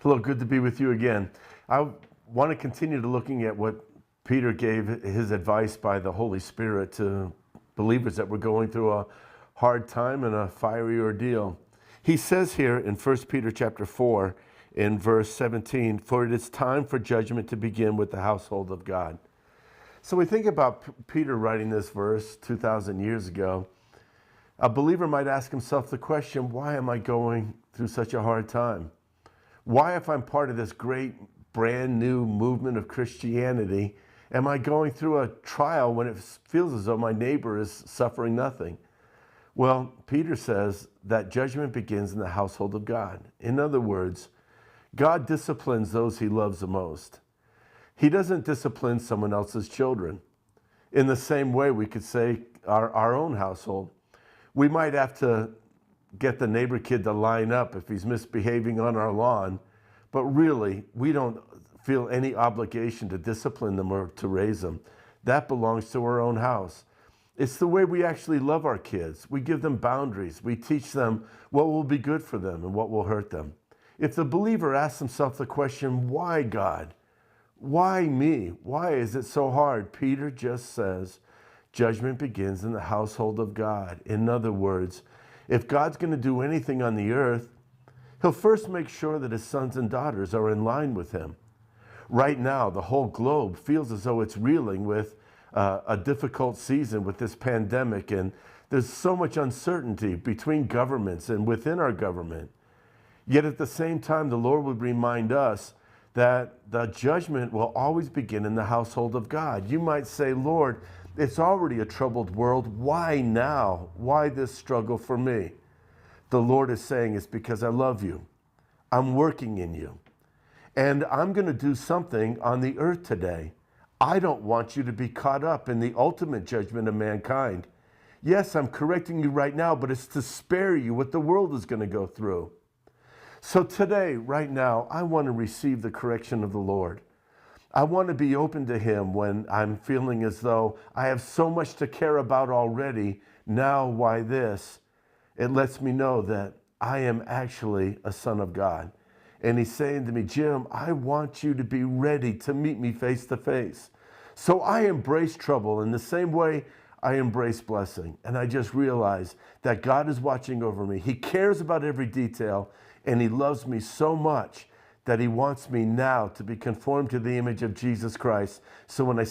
Hello, good to be with you again. I want to continue to looking at what Peter gave his advice by the Holy Spirit to believers that were going through a hard time and a fiery ordeal. He says here in 1 Peter chapter 4 in verse 17, "For it is time for judgment to begin with the household of God." So we think about Peter writing this verse 2,000 years ago. A believer might ask himself the question, why am I going through such a hard time? Why, if I'm part of this great brand new movement of Christianity, am I going through a trial when it feels as though my neighbor is suffering nothing? Well, Peter says that judgment begins in the household of God. In other words, God disciplines those he loves the most. He doesn't discipline someone else's children. In the same way, we could say our own household. We might have to get the neighbor kid to line up if he's misbehaving on our lawn, but really, we don't feel any obligation to discipline them or to raise them. That belongs to our own house. It's the way we actually love our kids. We give them boundaries. We teach them what will be good for them and what will hurt them. If the believer asks himself the question, why God? Why me? Why is it so hard? Peter just says, judgment begins in the household of God. In other words, if God's going to do anything on the earth, he'll first make sure that his sons and daughters are in line with him. Right now, the whole globe feels as though it's reeling with a difficult season with this pandemic, and there's so much uncertainty between governments and within our government. Yet at the same time, the Lord would remind us that the judgment will always begin in the household of God. You might say, Lord, it's already a troubled world. Why now? Why this struggle for me? The Lord is saying it's because I love you. I'm working in you. And I'm going to do something on the earth today. I don't want you to be caught up in the ultimate judgment of mankind. Yes, I'm correcting you right now, but it's to spare you what the world is going to go through. So today, right now, I want to receive the correction of the Lord. I want to be open to him when I'm feeling as though I have so much to care about already. Now, why this? It lets me know that I am actually a son of God. And he's saying to me, Jim, I want you to be ready to meet me face to face. So I embrace trouble in the same way I embrace blessing. And I just realize that God is watching over me. He cares about every detail, and he loves me so much that he wants me now to be conformed to the image of Jesus Christ. So when I